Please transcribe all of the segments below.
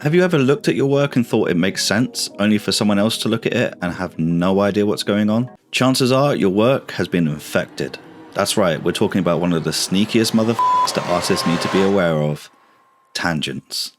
Have you ever looked at your work and thought it makes sense, only for someone else to look at it and have no idea what's going on? Chances are your work has been infected. That's right, we're talking about one of the sneakiest motherfuckers that artists need to be aware of. Tangents.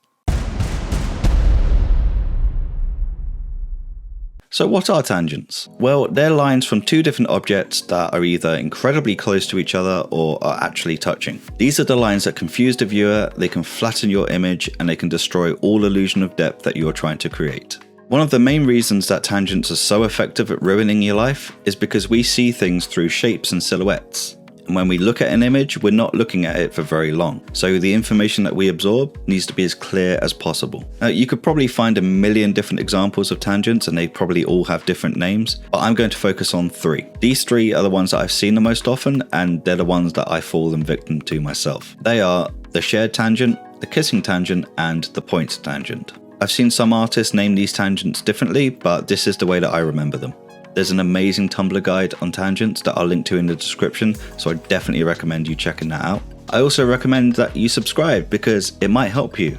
So what are tangents? Well, they're lines from two different objects that are either incredibly close to each other or are actually touching. These are the lines that confuse the viewer, they can flatten your image, and they can destroy all illusion of depth that you're trying to create. One of the main reasons that tangents are so effective at ruining your life is because we see things through shapes and silhouettes. And when we look at an image, we're not looking at it for very long. So the information that we absorb needs to be as clear as possible. Now, you could probably find a million different examples of tangents and they probably all have different names, but I'm going to focus on three. These three are the ones that I've seen the most often, and they're the ones that I've fallen victim to myself. They are the shared tangent, the kissing tangent, and the point tangent. I've seen some artists name these tangents differently, but this is the way that I remember them. There's an amazing Tumblr guide on tangents that I'll link to in the description, so I definitely recommend you checking that out. I also recommend that you subscribe because it might help you.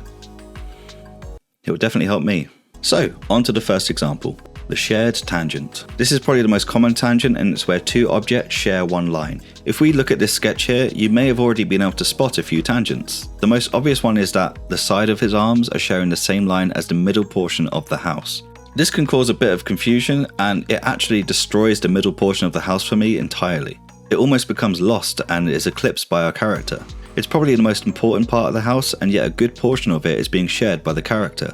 It will definitely help me. So, on to the first example, the shared tangent. This is probably the most common tangent, and it's where two objects share one line. If we look at this sketch here, you may have already been able to spot a few tangents. The most obvious one is that the side of his arms are sharing the same line as the middle portion of the house. This can cause a bit of confusion, and it actually destroys the middle portion of the house for me entirely. It almost becomes lost and is eclipsed by our character. It's probably the most important part of the house, and yet a good portion of it is being shared by the character.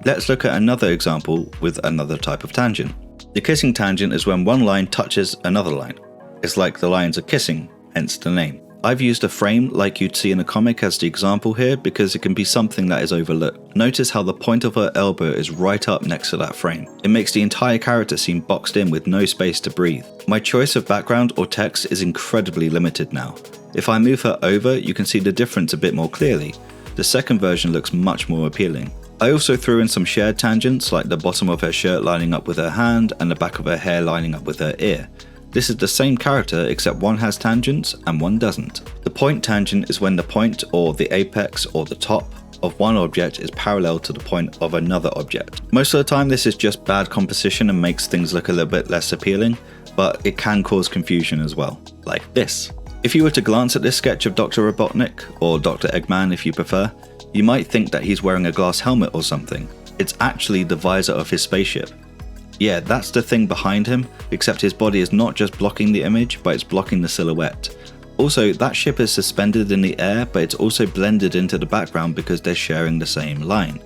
Let's look at another example with another type of tangent. The kissing tangent is when one line touches another line. It's like the lines are kissing, hence the name. I've used a frame like you'd see in a comic as the example here because it can be something that is overlooked. Notice how the point of her elbow is right up next to that frame. It makes the entire character seem boxed in with no space to breathe. My choice of background or text is incredibly limited now. If I move her over, you can see the difference a bit more clearly. The second version looks much more appealing. I also threw in some shared tangents like the bottom of her shirt lining up with her hand and the back of her hair lining up with her ear. This is the same character except one has tangents and one doesn't. The point tangent is when the point or the apex or the top of one object is parallel to the point of another object. Most of the time this is just bad composition and makes things look a little bit less appealing, but it can cause confusion as well, like this. If you were to glance at this sketch of Dr. Robotnik, or Dr. Eggman if you prefer, you might think that he's wearing a glass helmet or something. It's actually the visor of his spaceship. Yeah, that's the thing behind him, except his body is not just blocking the image, but it's blocking the silhouette. Also, that ship is suspended in the air, but it's also blended into the background because they're sharing the same line.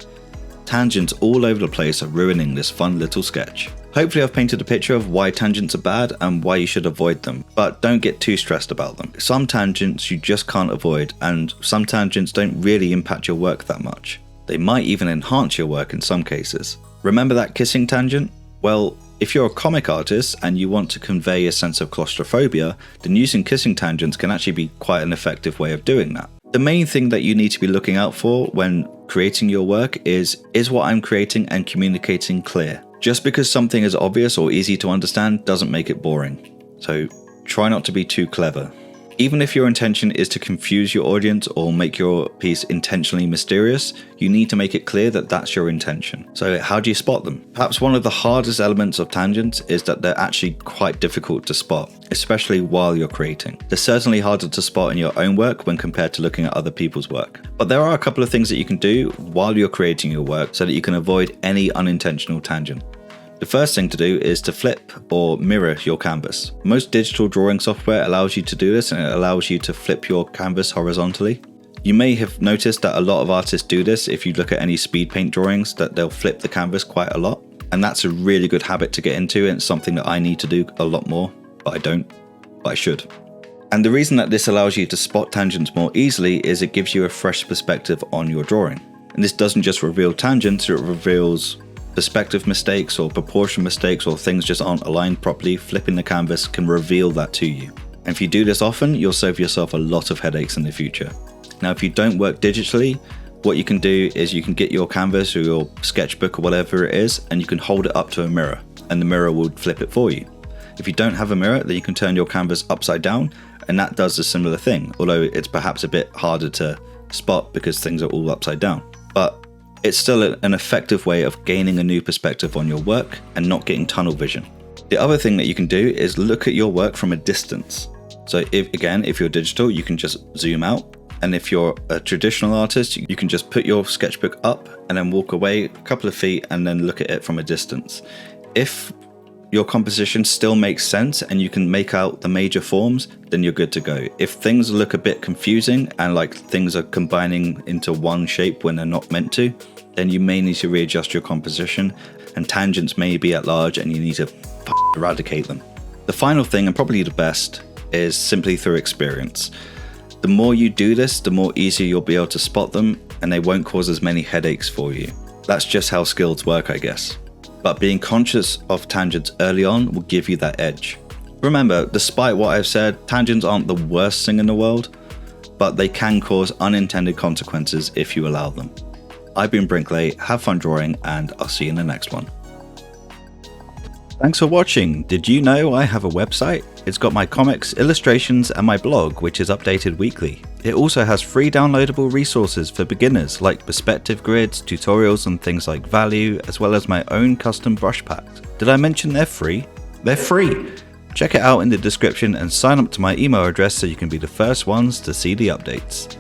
Tangents all over the place are ruining this fun little sketch. Hopefully I've painted a picture of why tangents are bad and why you should avoid them, but don't get too stressed about them. Some tangents you just can't avoid, and some tangents don't really impact your work that much. They might even enhance your work in some cases. Remember that kissing tangent? Well, if you're a comic artist and you want to convey a sense of claustrophobia, then using kissing tangents can actually be quite an effective way of doing that. The main thing that you need to be looking out for when creating your work is what I'm creating and communicating clear? Just because something is obvious or easy to understand doesn't make it boring. So try not to be too clever. Even if your intention is to confuse your audience or make your piece intentionally mysterious, you need to make it clear that that's your intention. So how do you spot them? Perhaps one of the hardest elements of tangents is that they're actually quite difficult to spot, especially while you're creating. They're certainly harder to spot in your own work when compared to looking at other people's work. But there are a couple of things that you can do while you're creating your work so that you can avoid any unintentional tangent. The first thing to do is to flip or mirror your canvas. Most digital drawing software allows you to do this, and it allows you to flip your canvas horizontally. You may have noticed that a lot of artists do this if you look at any speed paint drawings, that they'll flip the canvas quite a lot. And that's a really good habit to get into, and it's something that I need to do a lot more, but I don't, but I should. And the reason that this allows you to spot tangents more easily is it gives you a fresh perspective on your drawing. And this doesn't just reveal tangents, it reveals perspective mistakes or proportion mistakes or things just aren't aligned properly. Flipping the canvas can reveal that to you. And if you do this often, you'll save yourself a lot of headaches in the future. Now, if you don't work digitally, what you can do is you can get your canvas or your sketchbook or whatever it is, and you can hold it up to a mirror, and the mirror will flip it for you. If you don't have a mirror, then you can turn your canvas upside down, and that does a similar thing, although it's perhaps a bit harder to spot because things are all upside down. But it's still an effective way of gaining a new perspective on your work and not getting tunnel vision. The other thing that you can do is look at your work from a distance. So if you're digital, you can just zoom out. And if you're a traditional artist, you can just put your sketchbook up and then walk away a couple of feet and then look at it from a distance. If your composition still makes sense and you can make out the major forms, then you're good to go. If things look a bit confusing and like things are combining into one shape when they're not meant to, then you may need to readjust your composition, and tangents may be at large and you need to eradicate them. The final thing, and probably the best, is simply through experience. The more you do this, the more easier you'll be able to spot them, and they won't cause as many headaches for you. That's just how skills work, I guess. But being conscious of tangents early on will give you that edge. Remember, despite what I've said, tangents aren't the worst thing in the world, but they can cause unintended consequences if you allow them. I've been Brinkley, have fun drawing, and I'll see you in the next one. Thanks for watching. Did you know I have a website? It's got my comics, illustrations, and my blog, which is updated weekly. It also has free downloadable resources for beginners like perspective grids, tutorials on things like value, as well as my own custom brush packs. Did I mention they're free? They're free! Check it out in the description and sign up to my email address so you can be the first ones to see the updates.